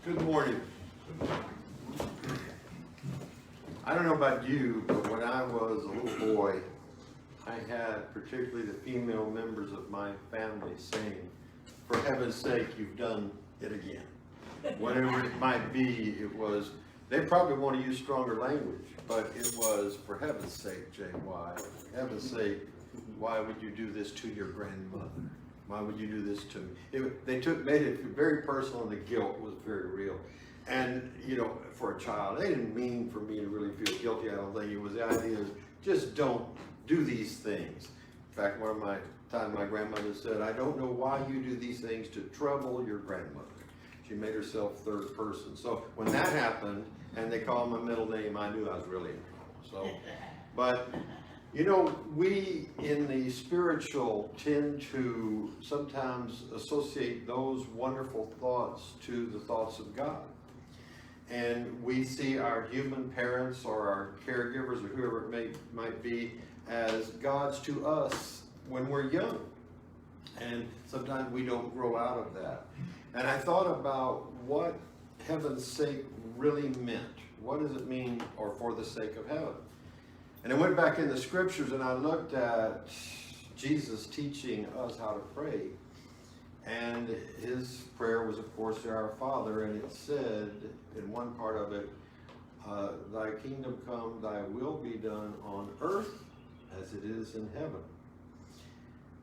Good morning. I don't know about you, but when I was a little boy, I had particularly the female members of my family saying, "For heaven's sake, you've done it again." Whatever it might be, it was, they probably want to use stronger language, but it was, "For heaven's sake, J.Y., for heaven's sake, why would you do this to your grandmother? Why would you do this to me?" Made it very personal, and the guilt was very real. And, you know, for a child, they didn't mean for me to really feel guilty. I don't think it was. The idea is just don't do these things. In fact, one of my times my grandmother said, "I don't know why you do these things to trouble your grandmother." She made herself third person. So when that happened, and they called my middle name, I knew I was really in trouble. So, but you know, we in the spiritual tend to sometimes associate those wonderful thoughts to the thoughts of God. And we see our human parents or our caregivers or whoever it might be as gods to us when we're young. And sometimes we don't grow out of that. And I thought about what heaven's sake really meant. What does it mean, or for the sake of heaven? And I went back in the scriptures and I looked at Jesus teaching us how to pray. And his prayer was, of course, Our Father, and it said in one part of it, "Thy kingdom come, thy will be done on earth as it is in heaven."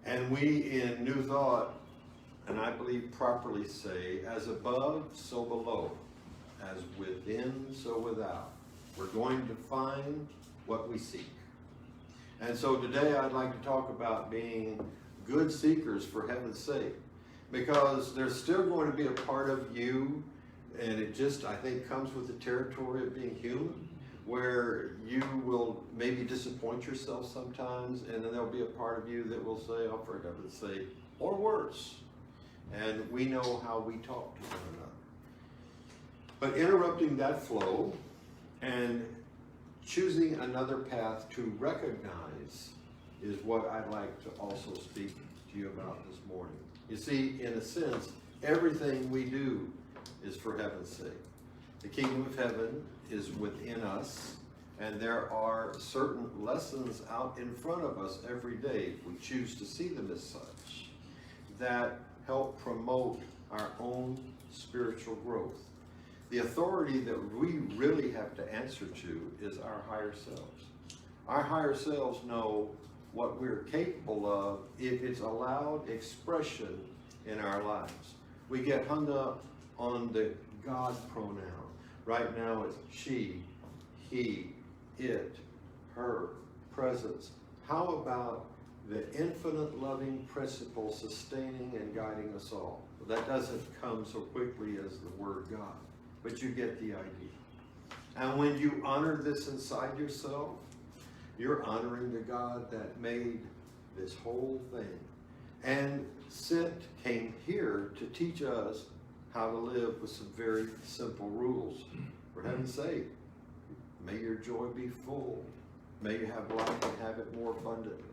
And we in New Thought, and I believe properly say, "As above, so below, as within, so without." We're going to find what we seek. And so today I'd like to talk about being good seekers for heaven's sake, because there's still going to be a part of you, and it just, I think, comes with the territory of being human, where you will maybe disappoint yourself sometimes, and then there'll be a part of you that will say, "Oh, for heaven's sake," or worse. And we know how we talk to one another. But interrupting that flow and choosing another path to recognize is what I'd like to also speak to you about this morning. You see, in a sense, everything we do is for heaven's sake. The kingdom of heaven is within us, and there are certain lessons out in front of us every day, if we choose to see them as such, that help promote our own spiritual growth. The authority that we really have to answer to is our higher selves. Our higher selves know what we're capable of if it's allowed expression in our lives. We get hung up on the God pronoun. Right now it's she, he, it, her, presence. How about the infinite loving principle sustaining and guiding us all? Well, that doesn't come so quickly as the word God, but you get the idea. And when you honor this inside yourself, you're honoring the God that made this whole thing and came here to teach us how to live with some very simple rules. For heaven's sake, may your joy be full. May you have life and have it more abundantly.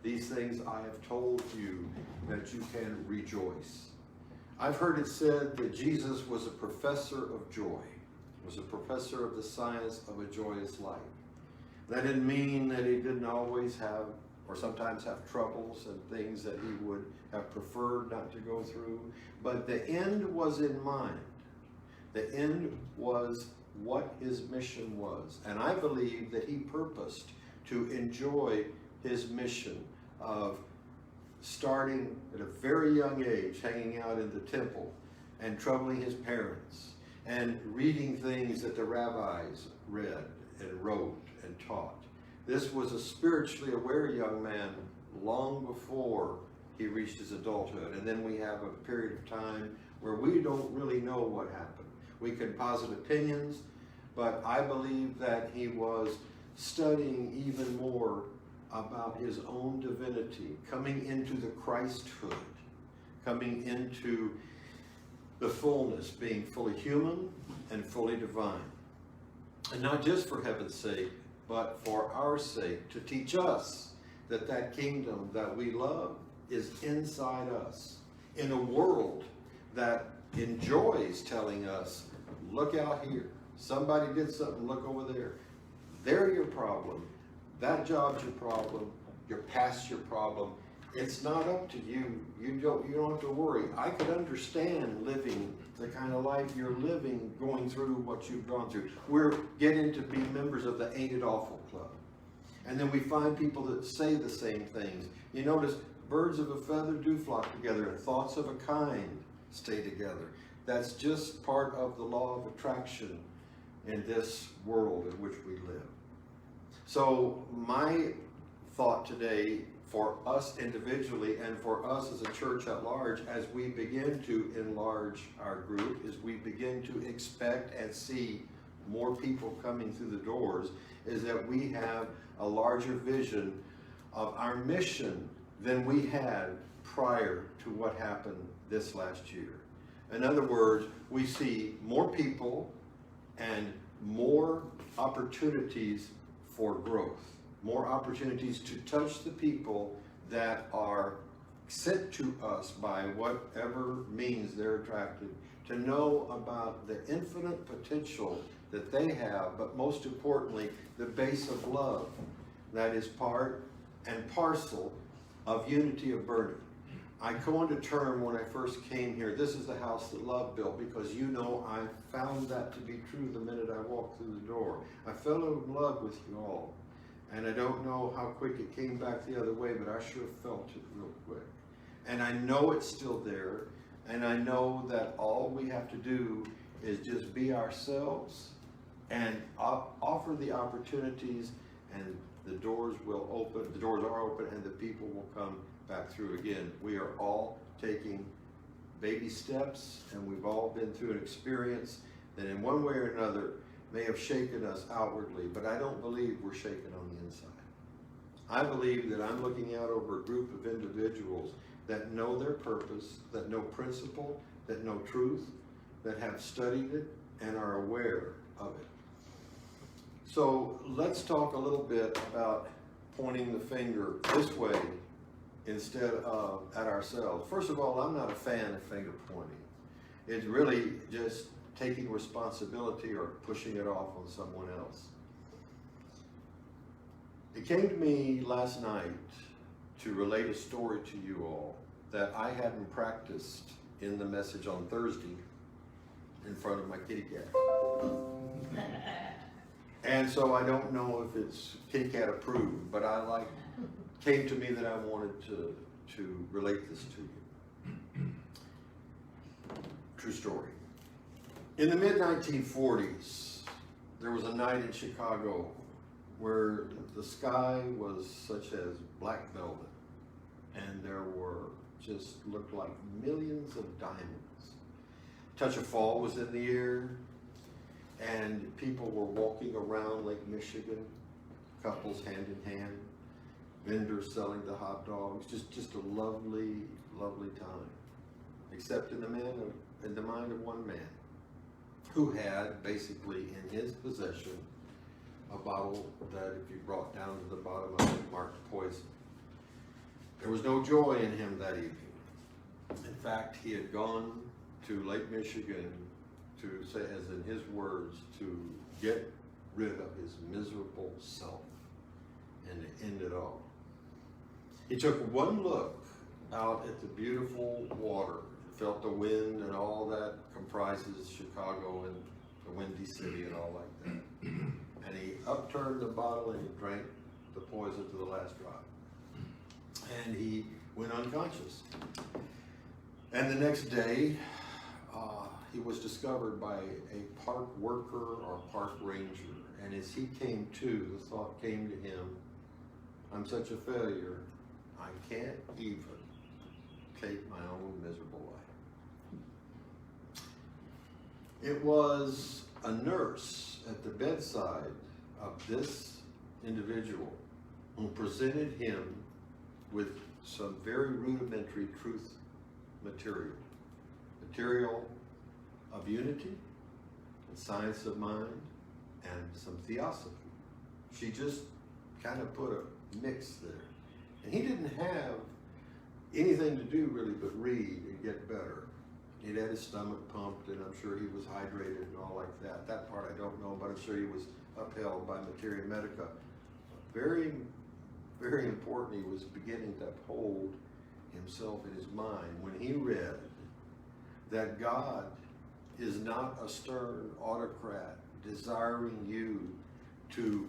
These things I have told you that you can rejoice. I've heard it said that Jesus was a professor of joy, was a professor of the science of a joyous life. That didn't mean that he didn't always have, or sometimes have troubles and things that he would have preferred not to go through. But the end was in mind. The end was what his mission was. And I believe that he purposed to enjoy his mission of starting at a very young age, hanging out in the temple and troubling his parents and reading things that the rabbis read and wrote and taught. This was a spiritually aware young man long before he reached his adulthood. And then we have a period of time where we don't really know what happened. We can posit opinions, but I believe that he was studying even more about his own divinity, coming into the Christhood, coming into the fullness, being fully human and fully divine. And not just for heaven's sake, but for our sake, to teach us that that kingdom that we love is inside us, in a world that enjoys telling us, look out here, somebody did something, look over there. They're your problem. That job's your problem. Your past's your problem. It's not up to you. You don't have to worry. I could understand living the kind of life you're living, going through what you've gone through. We're getting to be members of the Ain't It Awful Club. And then we find people that say the same things. You notice birds of a feather do flock together, and thoughts of a kind stay together. That's just part of the law of attraction in this world in which we live. So my thought today for us individually and for us as a church at large, as we begin to enlarge our group, is we begin to expect and see more people coming through the doors, is that we have a larger vision of our mission than we had prior to what happened this last year. In other words, we see more people and more opportunities for growth, more opportunities to touch the people that are sent to us by whatever means they're attracted, to know about the infinite potential that they have, but most importantly, the base of love that is part and parcel of Unity of Boerne. I coined a term when I first came here, this is the house that love built, because you know I found that to be true the minute I walked through the door. I fell in love with you all. And I don't know how quick it came back the other way, but I sure felt it real quick. And I know it's still there, and I know that all we have to do is just be ourselves and offer the opportunities, and the doors will open, the doors are open, and the people will come back through again. We are all taking baby steps, and we've all been through an experience that in one way or another may have shaken us outwardly, but I don't believe we're shaken on the inside. I believe that I'm looking out over a group of individuals that know their purpose, that know principle, that know truth, that have studied it and are aware of it. So let's talk a little bit about pointing the finger this way instead of at ourselves. First of all, I'm not a fan of finger pointing. It's really just taking responsibility or pushing it off on someone else. It came to me last night to relate a story to you all that I hadn't practiced in the message on Thursday. in front of my kitty cat. And so I don't know if it's kitty cat approved, but came to me that I wanted to relate this to you. True story. In the mid-1940s, there was a night in Chicago where the sky was such as black velvet, and there were just looked like millions of diamonds. Touch of fall was in the air, and people were walking around Lake Michigan, couples hand in hand, vendors selling the hot dogs, just a lovely, lovely time. Except in the mind of one man who had basically in his possession a bottle that if you brought down to the bottom of it marked poison. There was no joy in him that evening. In fact, he had gone to Lake Michigan to say, as in his words, to get rid of his miserable self and to end it all. He took one look out at the beautiful water, felt the wind and all that comprises Chicago and the windy city and all like that. And he upturned the bottle and he drank the poison to the last drop. And he went unconscious. And the next day, he was discovered by a park worker or park ranger. And as he came to, the thought came to him, I'm such a failure, I can't even take my own miserable life. It was a nurse at the bedside of this individual who presented him with some very rudimentary truth material of unity and science of mind and some theosophy. She just kind of put a mix there. And he didn't have anything to do really but read and get better. He'd had his stomach pumped, and I'm sure he was hydrated and all like that. That part I don't know, but I'm sure he was upheld by materia medica. Very, very important, he was beginning to uphold himself in his mind when he read that God is not a stern autocrat desiring you to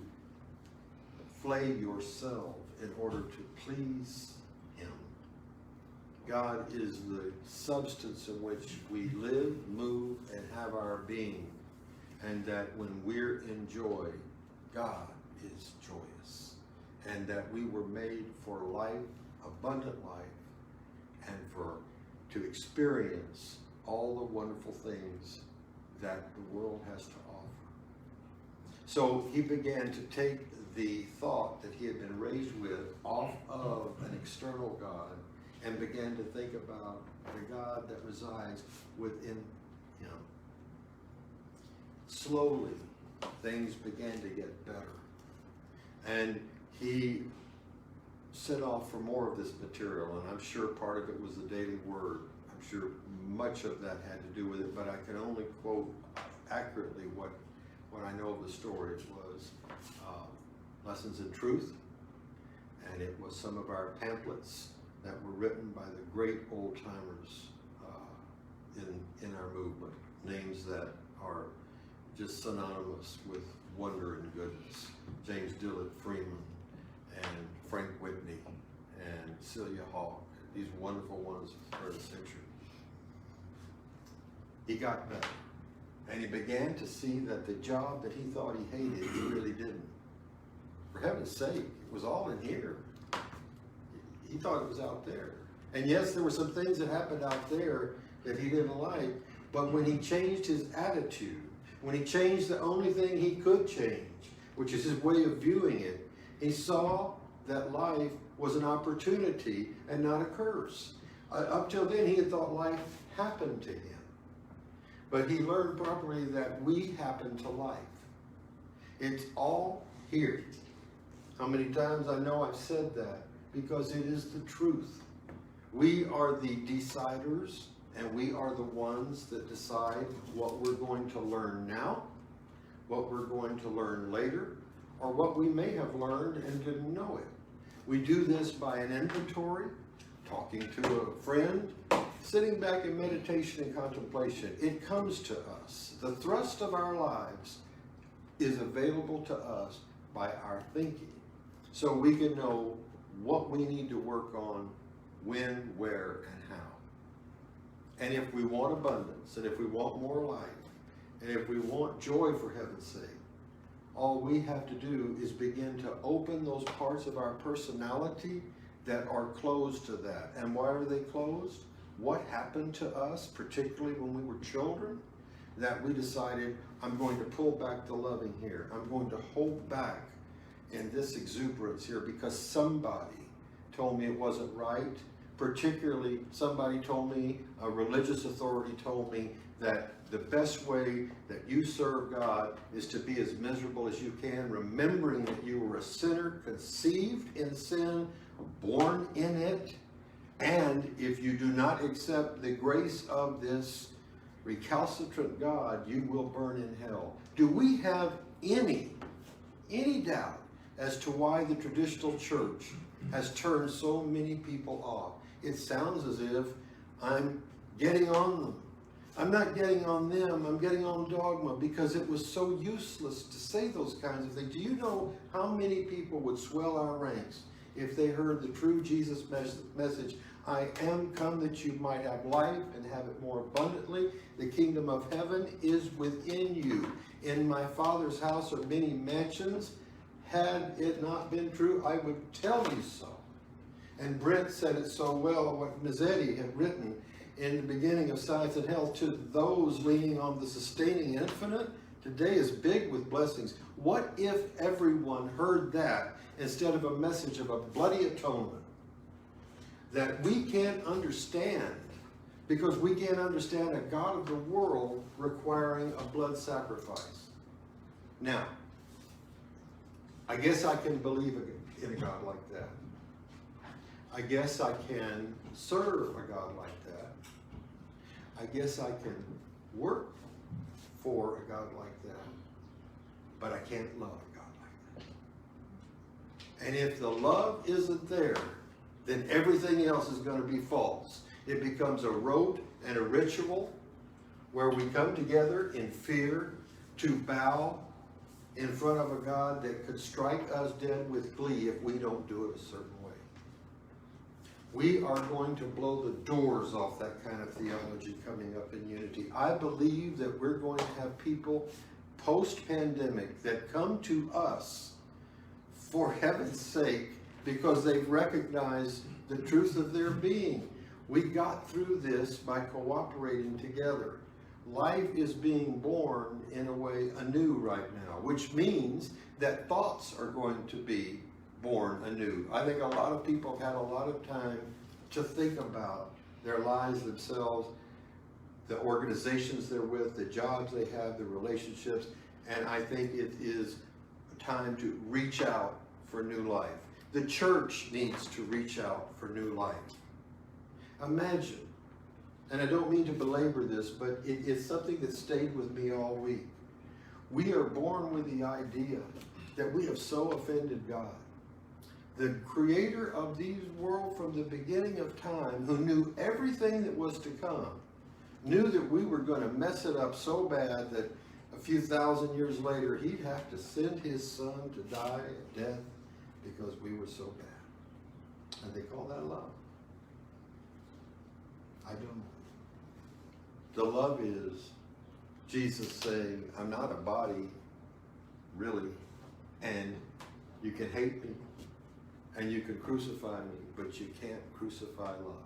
flay yourself in order to please him. God is the substance in which we live, move, and have our being. And that when we're in joy, God is joyous. And that we were made for life, abundant life, and to experience all the wonderful things that the world has to offer. So he began to take the thought that he had been raised with off of an external God and began to think about the God that resides within him. Slowly, things began to get better. And he set off for more of this material, and I'm sure part of it was the daily word. I'm sure much of that had to do with it, but I can only quote accurately what I know of the story. It was Lessons in Truth, and it was some of our pamphlets that were written by the great old timers in our movement, names that are just synonymous with wonder and goodness. James Dillard Freeman and Frank Whitney and Celia Hawke, these wonderful ones of the 3rd century. He got better, and he began to see that the job that he thought he hated, he really didn't. For heaven's sake, it was all in here. He thought it was out there. And yes, there were some things that happened out there that he didn't like, but when he changed his attitude, when he changed the only thing he could change, which is his way of viewing it, he saw that life was an opportunity and not a curse. Up till then, he had thought life happened to him. But he learned properly that we happen to life. It's all here. How many times I know I've said that, because it is the truth. We are the deciders, and we are the ones that decide what we're going to learn now, what we're going to learn later, or what we may have learned and didn't know it. We do this by an inventory, talking to a friend, sitting back in meditation and contemplation, it comes to us. The thrust of our lives is available to us by our thinking. So we can know what we need to work on, when, where, and how. And if we want abundance, and if we want more life, and if we want joy for heaven's sake, all we have to do is begin to open those parts of our personality that are closed to that. And why are they closed? What happened to us, particularly when we were children, that we decided, I'm going to pull back the loving here. I'm going to hold back in this exuberance here because somebody told me it wasn't right. Particularly, somebody told me, a religious authority told me, that the best way that you serve God is to be as miserable as you can, remembering that you were a sinner, conceived in sin, born in it, and if you do not accept the grace of this recalcitrant God, you will burn in hell. Do we have any doubt as to why the traditional church has turned so many people off? It sounds as if I'm getting on them. I'm not getting on them, I'm getting on dogma, because it was so useless to say those kinds of things. Do you know how many people would swell our ranks if they heard the true Jesus message? I am come that you might have life and have it more abundantly. The kingdom of heaven is within you. In my Father's house are many mansions. Had it not been true, I would tell you so. And Brent said it so well, what Mazzetti had written in the beginning of Science and Health, to those leaning on the sustaining infinite, today is big with blessings. What if everyone heard that instead of a message of a bloody atonement that we can't understand, because we can't understand a God of the world requiring a blood sacrifice? Now, I guess I can believe in a God like that. I guess I can serve a God like that. I guess I can work for a God like that. But I can't love a God like that. And if the love isn't there, then everything else is going to be false. It becomes a rote and a ritual where we come together in fear to bow in front of a God that could strike us dead with glee if we don't do it a certain way. We are going to blow the doors off that kind of theology coming up in Unity. I believe that we're going to have people post-pandemic that come to us for heaven's sake because they've recognized the truth of their being. We got through this by cooperating together. Life is being born in a way anew right now, which means that thoughts are going to be born anew. I think a lot of people have had a lot of time to think about their lives themselves, the organizations they're with, the jobs they have, the relationships, and I think it is time to reach out for new life. The church needs to reach out for new life. Imagine, and I don't mean to belabor this, but it's something that stayed with me all week. We are born with the idea that we have so offended God. The creator of these world from the beginning of time, who knew everything that was to come, knew that we were going to mess it up so bad that a few thousand years later he'd have to send his son to die a death because we were so bad. And they call that love. I don't know. The love is Jesus saying, I'm not a body, really, and you can hate me, and you can crucify me, but you can't crucify love.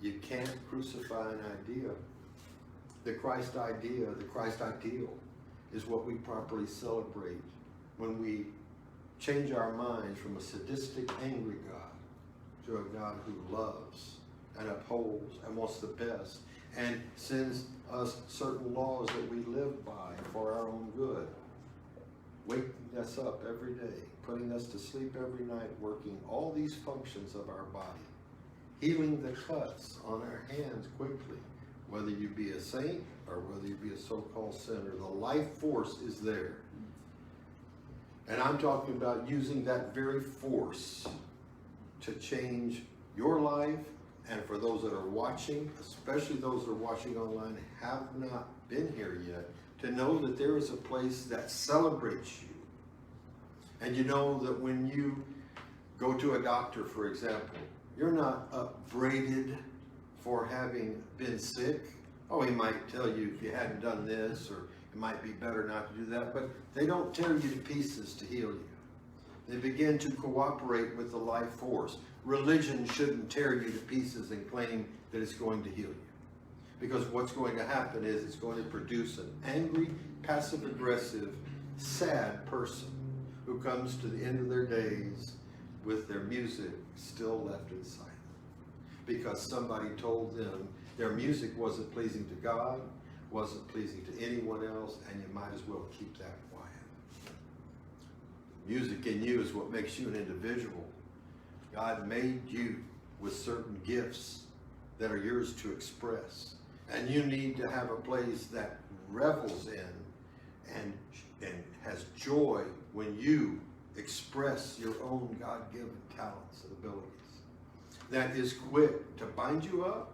You can't crucify an idea. The Christ idea, the Christ ideal, is what we properly celebrate when we change our minds from a sadistic, angry God to a God who loves and upholds and wants the best and sends us certain laws that we live by for our own good, waking us up every day, putting us to sleep every night, working all these functions of our body, healing the cuts on our hands quickly, whether you be a saint or whether you be a so-called sinner. The life force is there. And I'm talking about using that very force to change your life and for those that are watching, especially those that are watching online, have not been here yet, to know that there is a place that celebrates you. And you know that when you go to a doctor, for example, you're not upbraided for having been sick. Oh, he might tell you if you hadn't done this, or it might be better not to do that, but they don't tear you to pieces to heal you. They begin to cooperate with the life force. Religion shouldn't tear you to pieces and claim that it's going to heal you. Because what's going to happen is it's going to produce an angry, passive-aggressive, sad person who comes to the end of their days with their music still left inside them. Because somebody told them their music wasn't pleasing to God, wasn't pleasing to anyone else, and you might as well keep that quiet. Music in you is what makes you an individual. God made you with certain gifts that are yours to express. And you need to have a place that revels in and has joy when you express your own God-given talents and abilities. That is quick to bind you up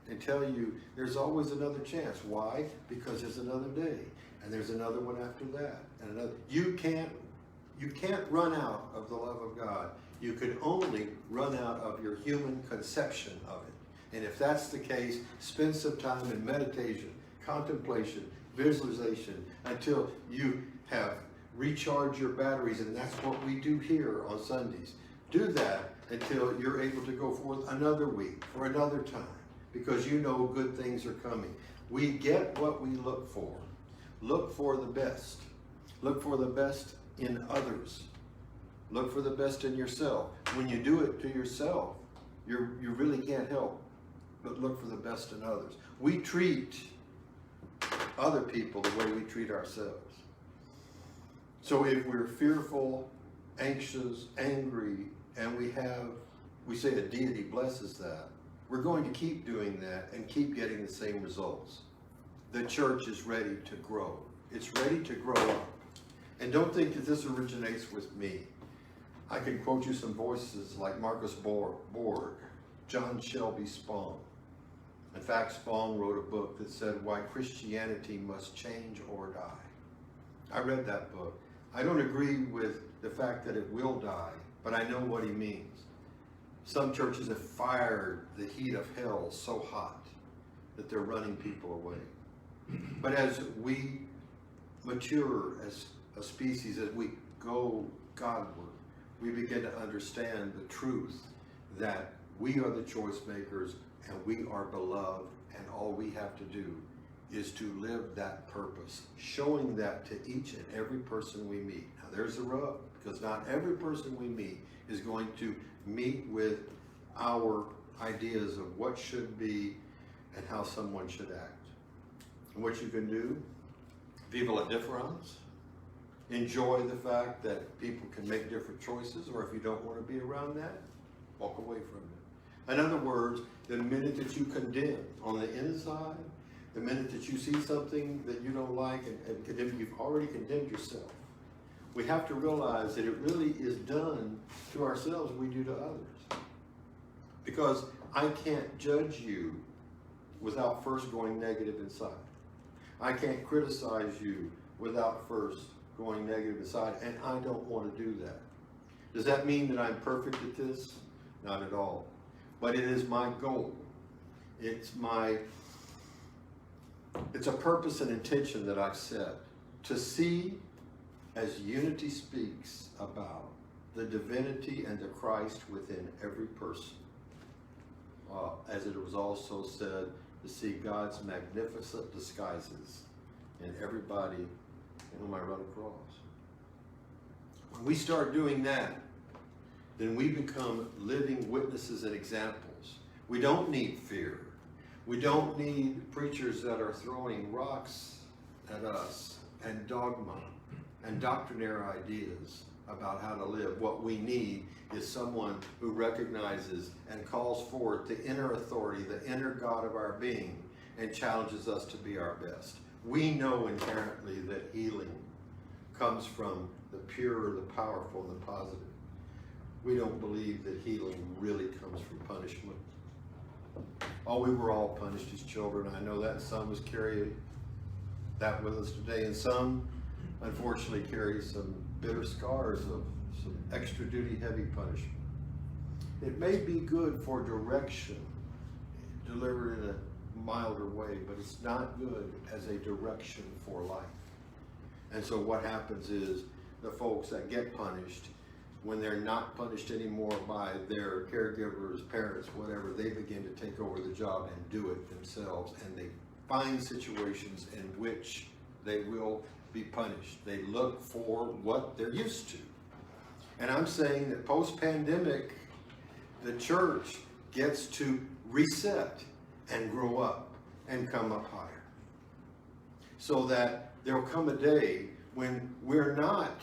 and tell you there's always another chance. Why? Because there's another day, and there's another one after that, and another. You can't run out of the love of God. You can only run out of your human conception of it. And if that's the case, spend some time in meditation, contemplation, visualization, until you have recharged your batteries, and that's what we do here on Sundays. Do that until you're able to go forth another week for another time, because you know good things are coming. We get what we look for. Look for the best. Look for the best in others. Look for the best in yourself. When you do it to yourself, you really can't help but look for the best in others. We treat other people the way we treat ourselves. So if we're fearful, anxious, angry, and we say a deity blesses that, we're going to keep doing that and keep getting the same results. The church is ready to grow. It's ready to grow up. And don't think that this originates with me. I can quote you some voices like Marcus Borg, John Shelby Spong. In fact, Spong wrote a book that said why Christianity must change or die. I read that book. I don't agree with the fact that it will die, but I know what he means. Some churches have fired the heat of hell so hot that they're running people away. But as we mature as a species, as we go Godward, we begin to understand the truth that we are the choice makers and we are beloved, and all we have to do is to live that purpose, showing that to each and every person we meet. Now there's a rub, because not every person we meet is going to meet with our ideas of what should be and how someone should act. And what you can do, vive la différence. Enjoy the fact that people can make different choices, or if you don't want to be around that, walk away from it. In other words, the minute that you condemn on the inside, the minute that you see something that you don't like and condemn, you've already condemned yourself. We have to realize that it really is done to ourselves, we do to others. Because I can't judge you without first going negative inside. I can't criticize you without first going negative inside, and I don't want to do that. Does that mean that I'm perfect at this? Not at all. But it is my goal. It's a purpose and intention that I've set to see, as Unity speaks about, the divinity and the Christ within every person. As it was also said, to see God's magnificent disguises in everybody whom I run across. When we start doing that, then we become living witnesses and examples. We don't need fear. We don't need preachers that are throwing rocks at us and dogma and doctrinaire ideas about how to live. What we need is someone who recognizes and calls forth the inner authority, the inner God of our being, and challenges us to be our best. We know inherently that healing comes from the pure, the powerful, and the positive. We don't believe that healing really comes from punishment. Oh, we were all punished as children. I know that. Some of us carry that with us today, and some, unfortunately, carry some bitter scars of some extra duty heavy punishment. It may be good for direction, delivered in a milder way, but it's not good as a direction for life. And so what happens is the folks that get punished, when they're not punished anymore by their caregivers, parents, whatever, they begin to take over the job and do it themselves, and they find situations in which they will be punished. They look for what they're used to. And I'm saying that post-pandemic, the church gets to reset and grow up and come up higher. So that there'll come a day when we're not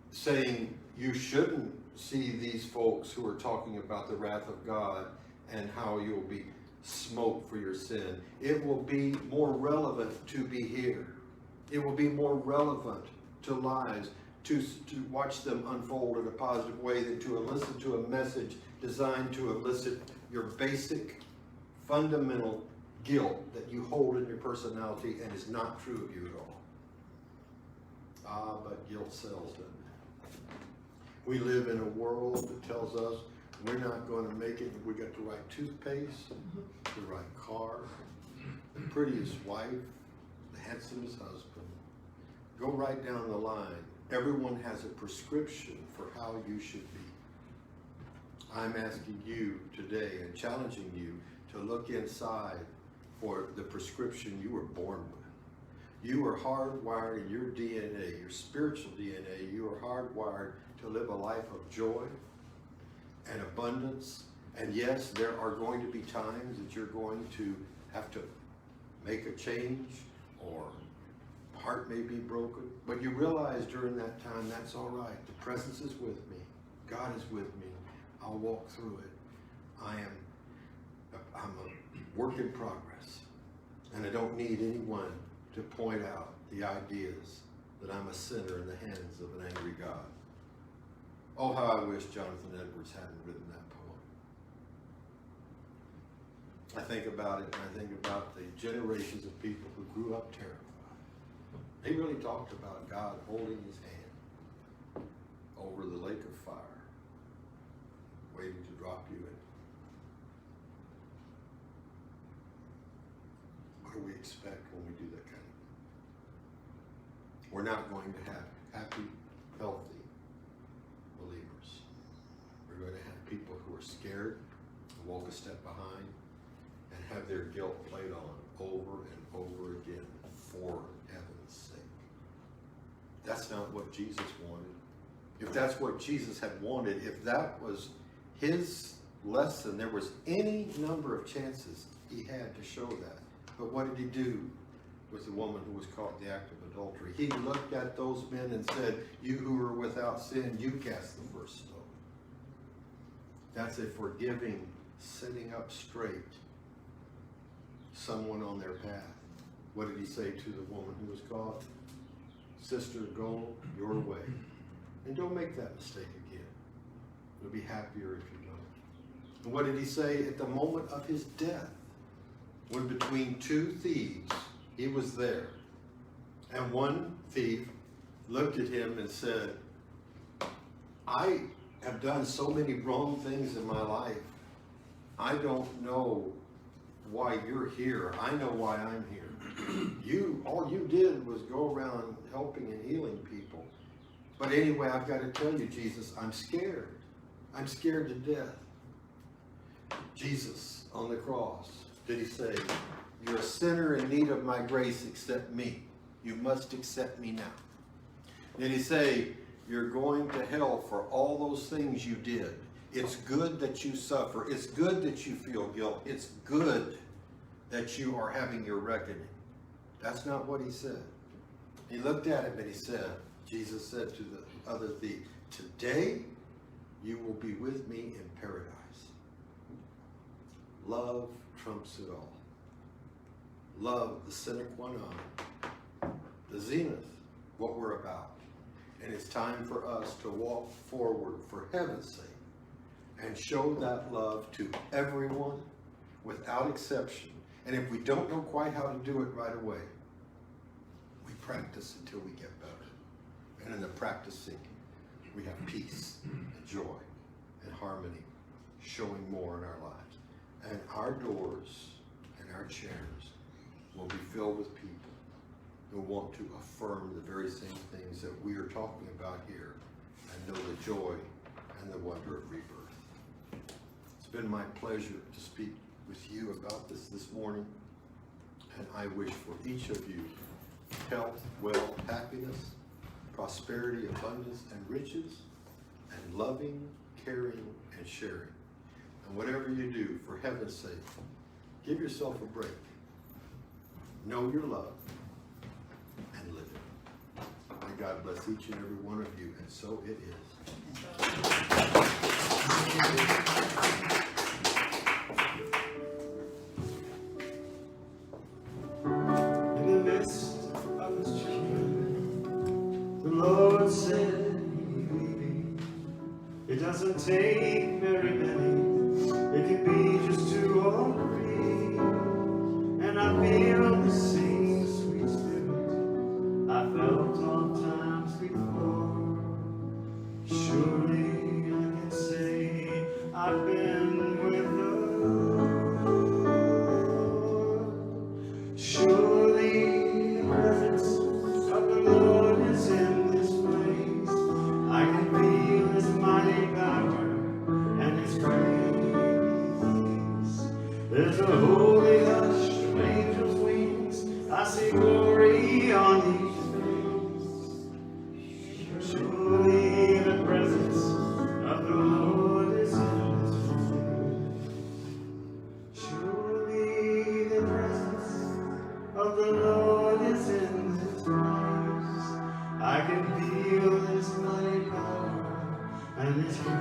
saying you shouldn't see these folks who are talking about the wrath of God and how you'll be smoked for your sin. It will be more relevant to be here. It will be more relevant to lives, to watch them unfold in a positive way than to listen to a message designed to elicit your basic, fundamental guilt that you hold in your personality and is not true of you at all. But guilt sells, doesn't it? We live in a world that tells us we're not going to make it. We got the right toothpaste, the right car, the prettiest wife, the handsomest husband. Go right down the line. Everyone has a prescription for how you should be. I'm asking you today and challenging you to look inside for the prescription you were born with. You are hardwired in your DNA, your spiritual DNA. You are hardwired to live a life of joy and abundance. And yes, there are going to be times that you're going to have to make a change, or heart may be broken. But you realize during that time, that's all right. The presence is with me. God is with me. I'll walk through it. I'm a work in progress. And I don't need anyone to point out the ideas that I'm a sinner in the hands of an angry God. Oh, how I wish Jonathan Edwards hadn't written that poem. I think about it, and I think about the generations of people who grew up terrified. He really talked about God holding his hand over the lake of fire, waiting to drop you in. What do we expect when we do that kind of thing? We're not going to have happy, healthy believers. We're going to have people who are scared, who walk a step behind, and have their guilt played on over and over again for heaven's sake. That's not what Jesus wanted. If that's what Jesus had wanted, if that was his lesson, there was any number of chances he had to show that. But what did he do with the woman who was caught in the act of adultery? He looked at those men and said, you who are without sin, you cast the first stone. That's a forgiving, setting up straight someone on their path. What did he say to the woman who was caught? Sister, go your way. And don't make that mistake again. You'll be happier if you don't. And what did he say at the moment of his death? When between two thieves, he was there. And one thief looked at him and said, I have done so many wrong things in my life. I don't know why you're here. I know why I'm here. All you did was go around helping and healing people. But anyway, I've got to tell you, Jesus, I'm scared. I'm scared to death. Jesus on the cross, did he say, you're a sinner in need of my grace, accept me. You must accept me now. Did he say, you're going to hell for all those things you did. It's good that you suffer. It's good that you feel guilt. It's good that you are having your reckoning. That's not what he said. He looked at him and he said, Jesus said to the other thief, today you will be with me in paradise. Love trumps it all. Love, the sine qua non, the zenith, what we're about. And it's time for us to walk forward for heaven's sake and show that love to everyone without exception. And if we don't know quite how to do it right away, we practice until we get better. And in the practicing, we have peace and joy and harmony showing more in our lives. And our doors and our chairs will be filled with people who want to affirm the very same things that we are talking about here and know the joy and the wonder of rebirth. It's been my pleasure to speak with you about this morning, and I wish for each of you health, wealth, happiness, prosperity, abundance, and riches, and loving, caring, and sharing. And whatever you do, for heaven's sake, give yourself a break. Know your love and live it. May God bless each and every one of you, and so it is. In the midst of his children, the Lord said he will be. It doesn't take very many. It can be just 2 or 3. And I feel the same sweet spirit I felt on times before. Surely I can say I've been with the Lord. Surely the presence of the Lord is in this place. I can feel his mighty power and his grace. There's a holy hush of angels' wings. I see glory on each face. Surely the presence of the Lord is in this place. Surely the presence of the Lord is in this place. I can feel his mighty power and his grace.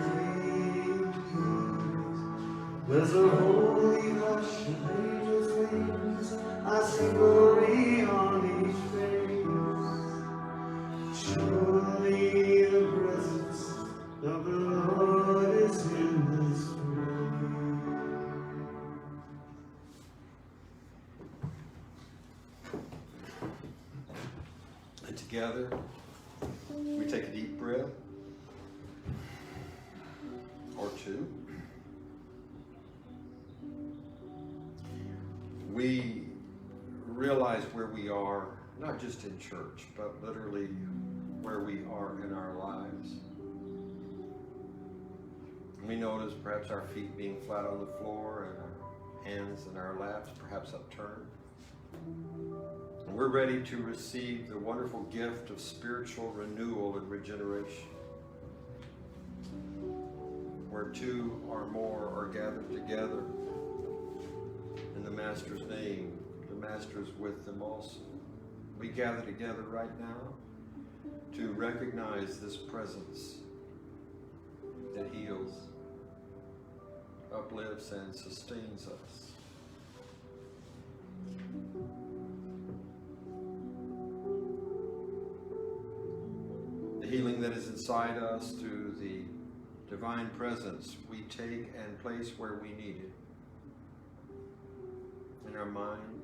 There's a holy hush of angels' wings. I see glory on each face. Surely the presence of the Lord is in this place. And together, we take a deep breath, or 2. We realize where we are, not just in church, but literally where we are in our lives. We notice perhaps our feet being flat on the floor and our hands in our laps, perhaps upturned. And we're ready to receive the wonderful gift of spiritual renewal and regeneration. Where 2 or more are gathered together in the Master's name, the Master is with them also. We gather together right now to recognize this presence that heals, uplifts, and sustains us. The healing that is inside us through the divine presence we take and place where we need it. In our mind,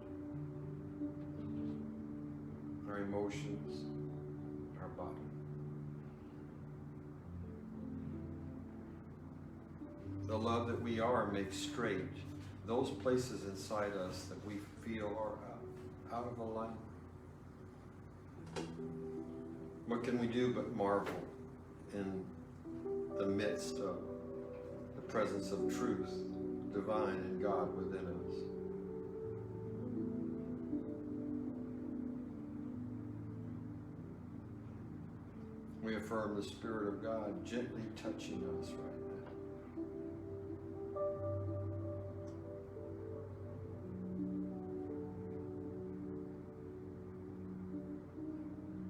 our emotions, our body. The love that we are makes straight those places inside us that we feel are out of alignment. What can we do but marvel in the midst of the presence of truth, divine, and God within us? We affirm the Spirit of God gently touching us right now.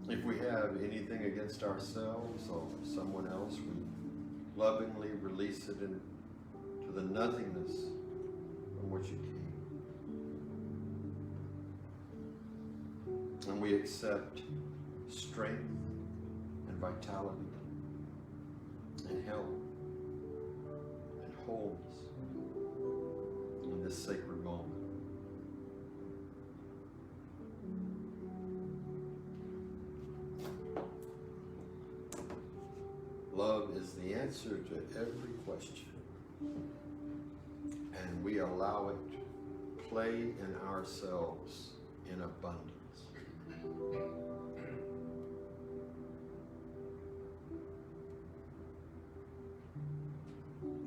If we have anything against ourselves or someone else, we lovingly release it into the nothingness from which it came. And we accept strength and vitality and health and wholeness in this sacred moment. Love is the answer to every question, and we allow it to play in ourselves in abundance.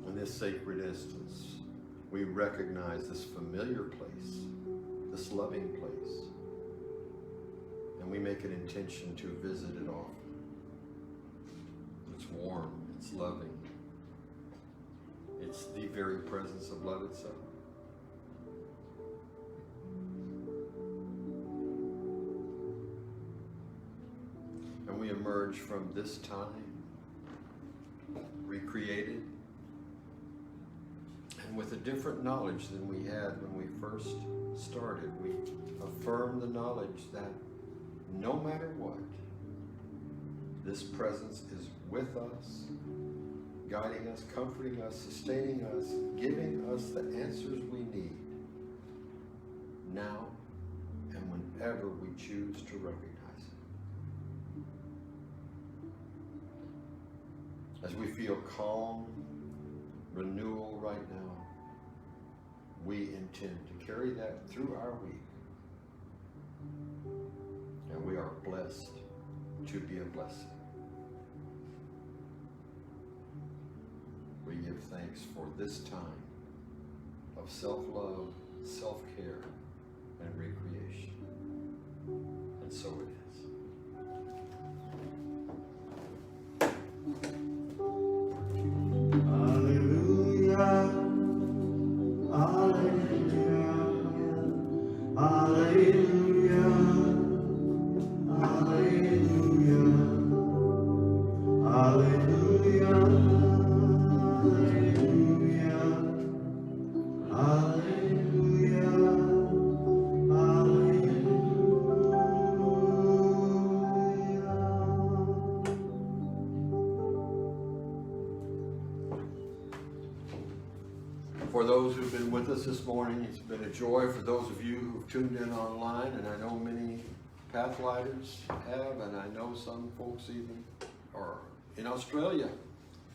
In this sacred instance, we recognize this familiar place, this loving place, and we make an intention to visit it often. It's warm, it's loving, it's the very presence of love itself. And we emerge from this time recreated and with a different knowledge than we had when we first started. We affirm the knowledge that no matter what, this presence is with us, guiding us, comforting us, sustaining us, giving us the answers we need now and whenever we choose to recognize it. As we feel calm, renewal right now, we intend to carry that through our week. And we are blessed to be a blessing. We give thanks for this time of self-love, self-care, and recreation. And so it is. Hallelujah, hallelujah, hallelujah, hallelujah, hallelujah, hallelujah, hallelujah. For those who've been with us this morning, it's been a joy. For those of you who've tuned in online, and I know many Pathlighters have, and I know some folks even are in Australia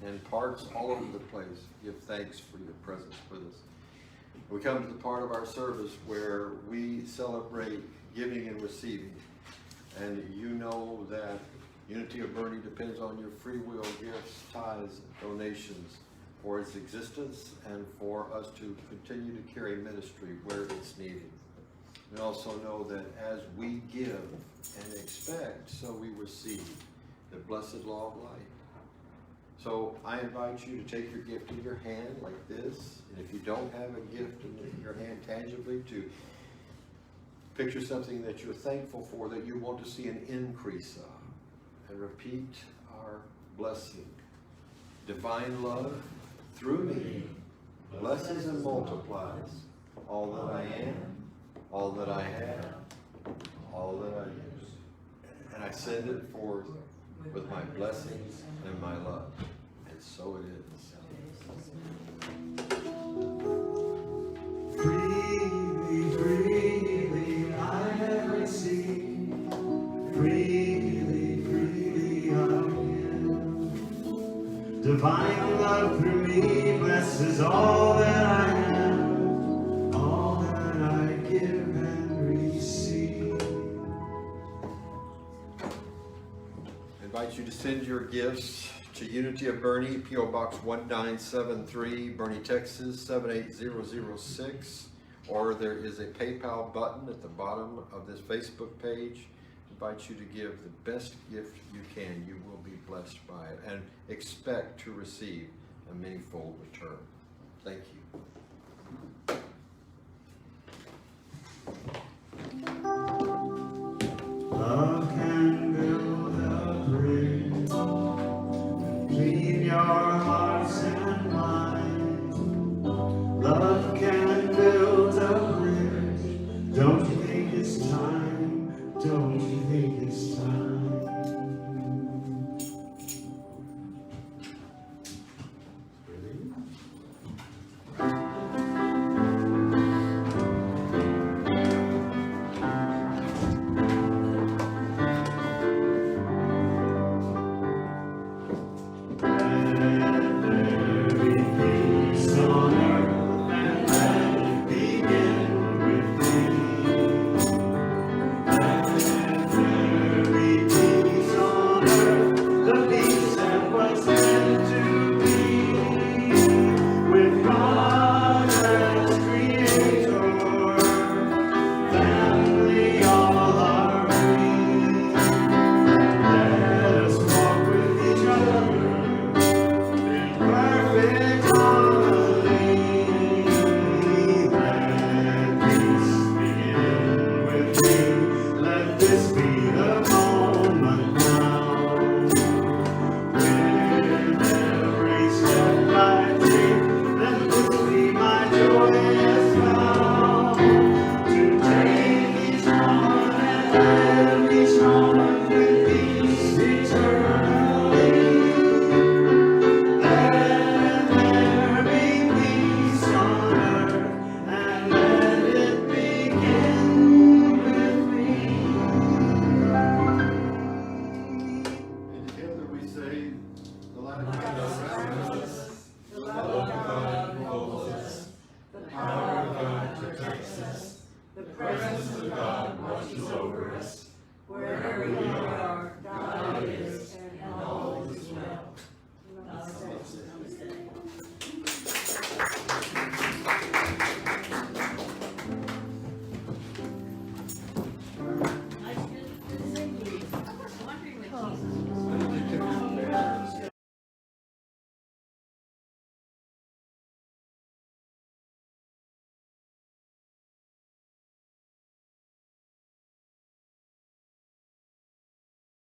and parts all over the place, give thanks for your presence with us. We come to the part of our service where we celebrate giving and receiving. And you know that Unity of Boerne depends on your free will gifts, tithes, donations for its existence and for us to continue to carry ministry where it's needed. We also know that as we give and expect, so we receive the blessed law of life. So I invite you to take your gift in your hand like this, and if you don't have a gift in your hand tangibly, to picture something that you're thankful for, that you want to see an increase of, and repeat our blessing. Divine love through me blesses and multiplies all that I am, all that I have, all that I use. And I send it forth with my blessings and my love. And so it is. Freely, freely I have received. Freely, freely I give. Divine love through me blesses all that I am, all that I give and receive. I invite you to send your gifts to Unity of Boerne, P.O. Box 1973, Boerne, Texas 78006, or there is a PayPal button at the bottom of this Facebook page. I invite you to give the best gift you can. You will be blessed by it and expect to receive a manyfold return. Thank you.